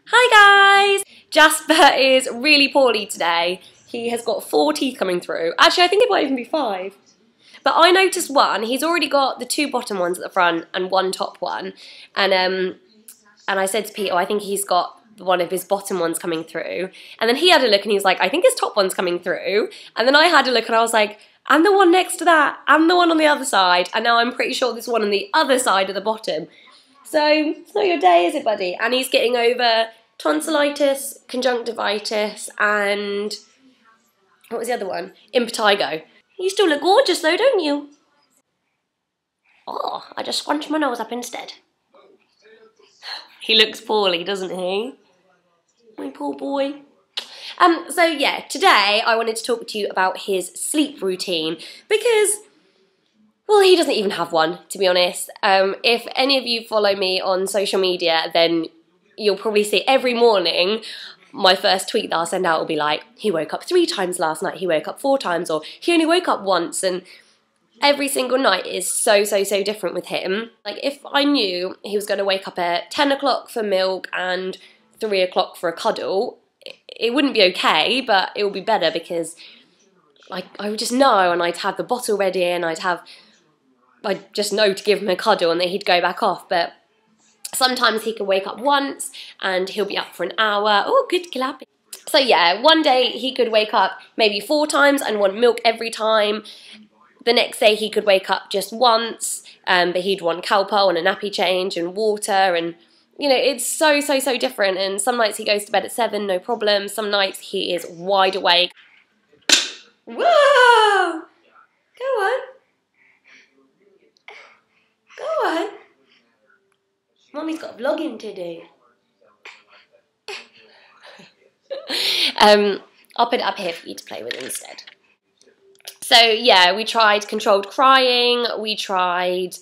Hi guys! Jasper is really poorly today. He has got 4 teeth coming through. Actually, I think it might even be 5. But I noticed one. He's already got the 2 bottom ones at the front and 1 top one. And I said to Pete, oh, I think he's got one of his bottom ones coming through. And then he had a look and he was like, I think his top one's coming through. And then I had a look and I was like, and the one next to that, and the one on the other side. And now I'm pretty sure there's one on the other side of the bottom. So it's not your day, is it, buddy? And he's getting over tonsillitis, conjunctivitis, and what was the other one? Impetigo. You still look gorgeous though, don't you? Oh, I just scrunched my nose up instead. He looks poorly, doesn't he? My poor boy. So yeah, today I wanted to talk to you about his sleep routine because, well, he doesn't even have one, to be honest. If any of you follow me on social media, then you'll probably see every morning my first tweet that I'll send out will be like, he woke up 3 times last night, he woke up 4 times, or he only woke up once, and every single night is so different with him. Like, if I knew he was going to wake up at 10 o'clock for milk and 3 o'clock for a cuddle, it wouldn't be okay, but it would be better because I would just know, and I'd have the bottle ready, and I'd just know to give him a cuddle and then he'd go back off. But sometimes he can wake up once and he'll be up for an hour. Oh, good clapping. So yeah, one day he could wake up maybe 4 times and want milk every time. The next day he could wake up just once, but he'd want Calpol and a nappy change and water, and you know, it's so different. And some nights he goes to bed at 7, no problem. Some nights he is wide awake. Whoa! Go on. Go on. Mummy's got vlogging to do. I'll put it up here for you to play with instead. So yeah, we tried controlled crying, we tried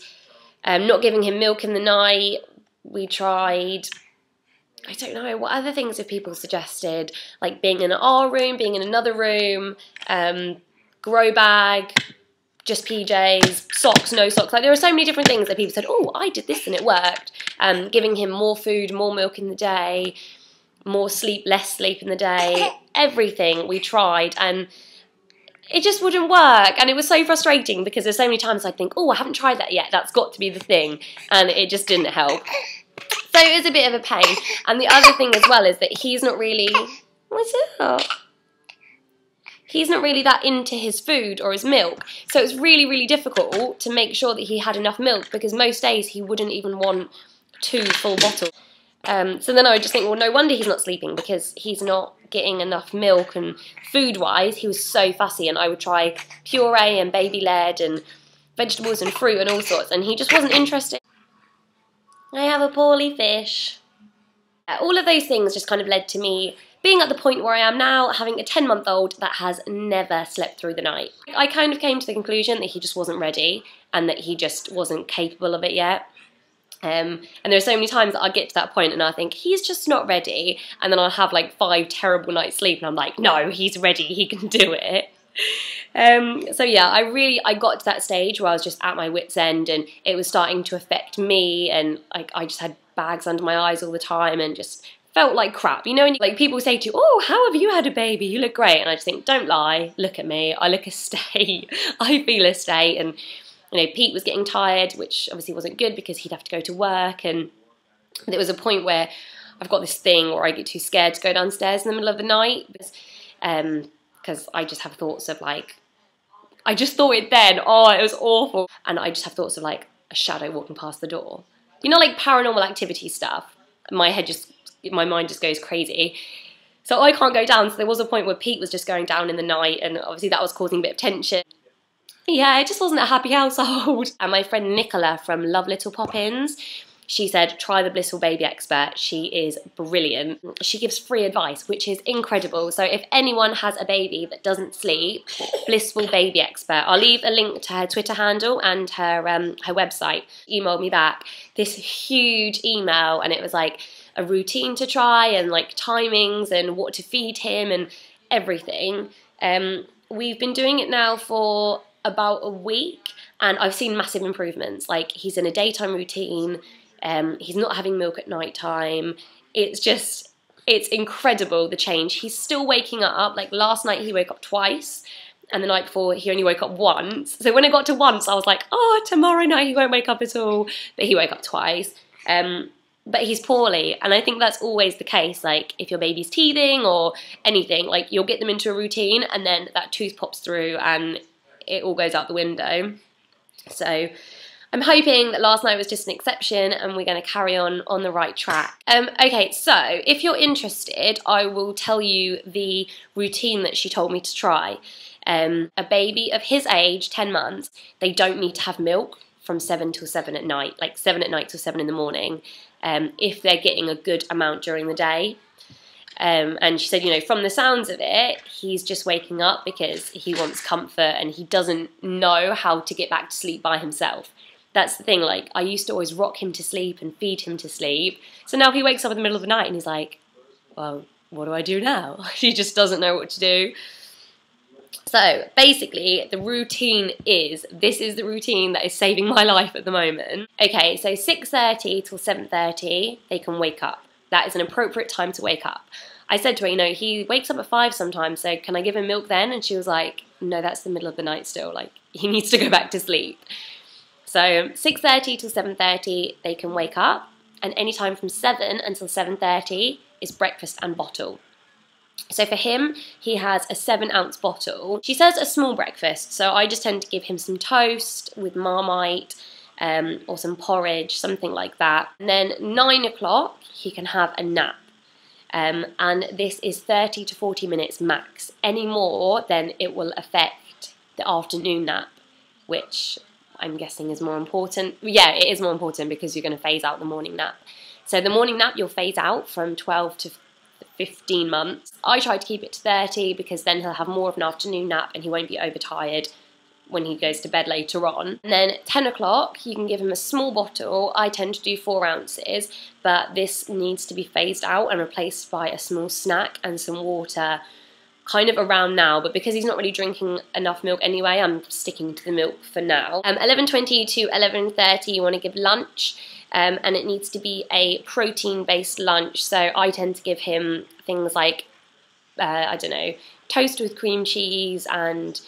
not giving him milk in the night, we tried, I don't know, what other things have people suggested? Like being in our room, being in another room, grow bag, just PJs, socks, no socks. Like, there are so many different things that people said, oh, I did this and it worked. Giving him more food, more milk in the day, more sleep, less sleep in the day. Everything we tried, and it just wouldn't work. And it was so frustrating because there's so many times I'd think, oh, I haven't tried that yet. That's got to be the thing. And it just didn't help. So it was a bit of a pain. And the other thing as well is that he's not really... What's up? He's not really that into his food or his milk. So it's really difficult to make sure that he had enough milk, because most days he wouldn't even want 2 full bottles. So then I would just think, well, no wonder he's not sleeping, because he's not getting enough milk. And food-wise, he was so fussy, and I would try puree and baby-led and vegetables and fruit and all sorts, and he just wasn't interested. I have a poorly fish. All of those things just kind of led to me being at the point where I am now, having a 10-month-old that has never slept through the night. I kind of came to the conclusion that he just wasn't ready and that he just wasn't capable of it yet. And there are so many times that I get to that point and I think, he's just not ready. And then I'll have like 5 terrible nights sleep and I'm like, no, he's ready, he can do it. So yeah, I got to that stage where I was just at my wit's end, and it was starting to affect me, and I just had bags under my eyes all the time and just felt like crap. You know, and like people say to you, oh, how have you had a baby? You look great. And I just think, don't lie, look at me. I look a state. I feel a state. And you know, Pete was getting tired, which obviously wasn't good because he'd have to go to work. And there was a point where I've got this thing where I get too scared to go downstairs in the middle of the night because I just have thoughts of like, I just thought it then, oh, it was awful. And I just have thoughts of like a shadow walking past the door. You know, like paranormal activity stuff. My mind just goes crazy. So I can't go down. So there was a point where Pete was just going down in the night, and obviously that was causing a bit of tension. Yeah, it just wasn't a happy household. And my friend Nicola from Love Little Poppins, she said, try the Blissful Baby Expert. She is brilliant. She gives free advice, which is incredible. So if anyone has a baby that doesn't sleep, Blissful Baby Expert. I'll leave a link to her Twitter handle and her website. Emailed me back this huge email, and it was like a routine to try and like timings and what to feed him and everything. We've been doing it now for about a week, and I've seen massive improvements. Like, he's in a daytime routine. He's not having milk at night time. It's just, It's incredible, the change. He's still waking up. Like last night he woke up twice, and the night before he only woke up once. So when it got to once, I was like, oh, tomorrow night he won't wake up at all. But he woke up twice. But he's poorly, and I think that's always the case. Like if your baby's teething or anything, like you'll get them into a routine, and then that tooth pops through and it all goes out the window. So I'm hoping that last night was just an exception and we're going to carry on the right track. Okay, so if you're interested, I will tell you the routine that she told me to try. A baby of his age, 10 months, they don't need to have milk from 7 till 7 at night, like 7 at night till 7 in the morning, if they're getting a good amount during the day. And she said, you know, from the sounds of it, he's just waking up because he wants comfort and he doesn't know how to get back to sleep by himself. That's the thing, like, I used to always rock him to sleep and feed him to sleep. So now he wakes up in the middle of the night and he's like, well, what do I do now? He just doesn't know what to do. So basically, the routine is, this is the routine that is saving my life at the moment. Okay, so 6:30 till 7:30, they can wake up. That is an appropriate time to wake up. I said to her, you know, he wakes up at 5 sometimes, so can I give him milk then? And she was like, no, that's the middle of the night still. Like, he needs to go back to sleep. So 6:30 till 7:30, they can wake up, and any time from 7 until 7:30 is breakfast and bottle. So for him, he has a 7-ounce bottle. She says a small breakfast, so I just tend to give him some toast with Marmite or some porridge, something like that. And then 9 o'clock, he can have a nap. And this is 30 to 40 minutes max. Any more, then it will affect the afternoon nap, which I'm guessing is more important. Yeah, it is more important because you're going to phase out the morning nap. So the morning nap you'll phase out from 12 to 15 months. I try to keep it to 30 because then he'll have more of an afternoon nap and he won't be overtired when he goes to bed later on. And then 10 o'clock, you can give him a small bottle. I tend to do 4 ounces, but this needs to be phased out and replaced by a small snack and some water kind of around now, but because he's not really drinking enough milk anyway, I'm sticking to the milk for now. 11:20 to 11:30, you want to give lunch, and it needs to be a protein-based lunch, so I tend to give him things like, I don't know, toast with cream cheese and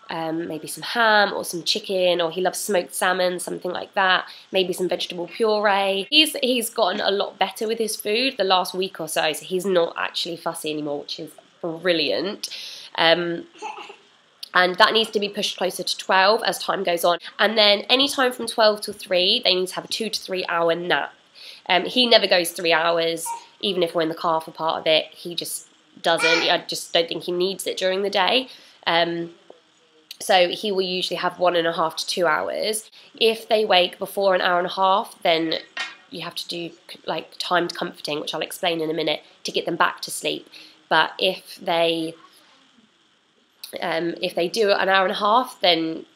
maybe some ham or some chicken, or he loves smoked salmon, something like that, maybe some vegetable puree. He's gotten a lot better with his food the last week or so he's not actually fussy anymore, which is brilliant. And that needs to be pushed closer to 12 as time goes on. And then any time from 12 till 3, they need to have a 2 to 3 hour nap. He never goes 3 hours, even if we're in the car for part of it. He just doesn't. I just don't think he needs it during the day. So he will usually have 1.5 to 2 hours. If they wake before an hour and a half, then you have to do like timed comforting, which I'll explain in a minute, to get them back to sleep. But if they do an hour and a half, then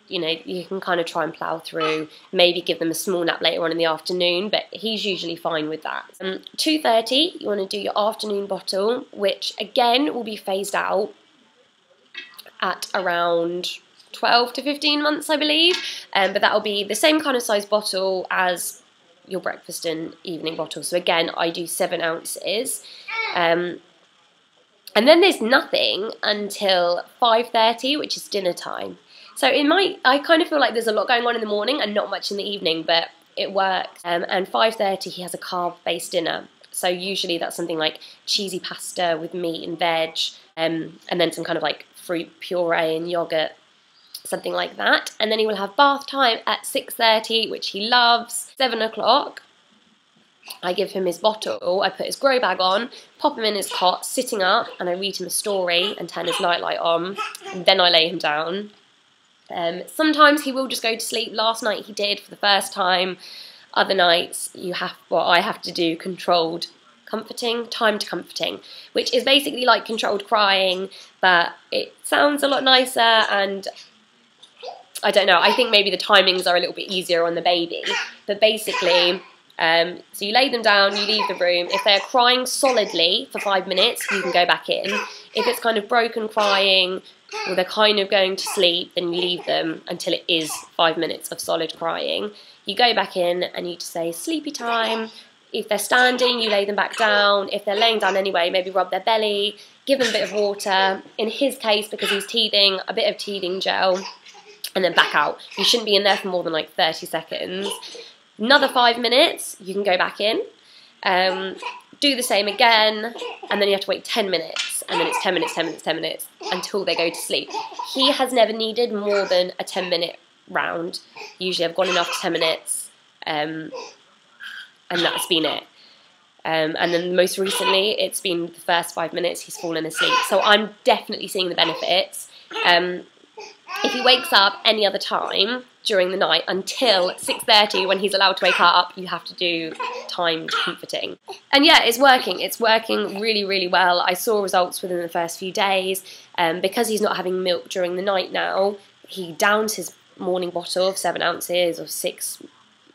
you know you can kind of try and plough through. Maybe give them a small nap later on in the afternoon, but he's usually fine with that. 2:30, you want to do your afternoon bottle, which again will be phased out at around 12 to 15 months, I believe. But that will be the same kind of size bottle as your breakfast and evening bottle. So again, I do 7 ounces. And then there's nothing until 5:30, which is dinner time. So I kind of feel like there's a lot going on in the morning and not much in the evening, but it works. And 5:30, he has a carb-based dinner. So usually that's something like cheesy pasta with meat and veg, and then some kind of like fruit puree and yogurt, something like that. And then he will have bath time at 6:30, which he loves. 7 o'clock. I give him his bottle, I put his grow bag on, pop him in his cot, sitting up, and I read him a story and turn his nightlight on, and then I lay him down. Sometimes he will just go to sleep. Last night he did for the first time. Other nights I have to do controlled comforting, timed comforting, which is basically like controlled crying, but it sounds a lot nicer, and I don't know, I think maybe the timings are a little bit easier on the baby, but basically so you lay them down, you leave the room. If they're crying solidly for 5 minutes, you can go back in. If it's kind of broken crying, or they're kind of going to sleep, then you leave them until it is 5 minutes of solid crying. You go back in and you just say sleepy time, If they're standing, you lay them back down. If they're laying down anyway, maybe rub their belly, give them a bit of water. In his case, because he's teething, a bit of teething gel, and then back out. You shouldn't be in there for more than like 30 seconds. Another 5 minutes, you can go back in. Do the same again, and then you have to wait 10 minutes, and then it's 10 minutes, 10 minutes, 10 minutes, until they go to sleep. He has never needed more than a 10-minute round. Usually I've gone enough to 10 minutes, and that's been it. And then most recently, it's been the first 5 minutes he's fallen asleep. So I'm definitely seeing the benefits. If he wakes up any other time during the night until 6:30 when he's allowed to wake up, you have to do timed comforting. And yeah, it's working. It's working really, really well. I saw results within the first few days. Because he's not having milk during the night now, he downs his morning bottle of 7 ounces or 6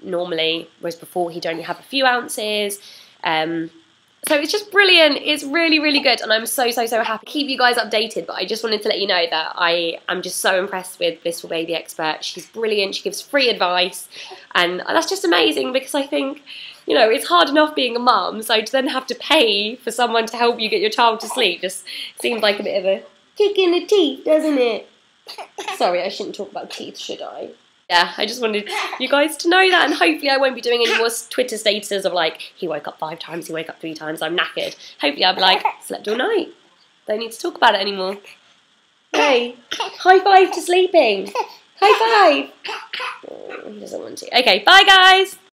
normally, whereas before he'd only have a few ounces. So it's just brilliant. It's really, really good, and I'm so, so, so happy to keep you guys updated, but I just wanted to let you know that I'm just so impressed with Blissful Baby Expert. She's brilliant. She gives free advice, and that's just amazing, because I think, you know, it's hard enough being a mum, so to then have to pay for someone to help you get your child to sleep just seems like a bit of a kick in the teeth, doesn't it? Sorry, I shouldn't talk about teeth, should I? Yeah, I just wanted you guys to know that, and hopefully I won't be doing any more Twitter statuses of like, he woke up 5 times, he woke up 3 times, I'm knackered. Hopefully I'll be like, slept all night. Don't need to talk about it anymore. Hey, high five to sleeping. High five. Oh, he doesn't want to. Okay, bye guys.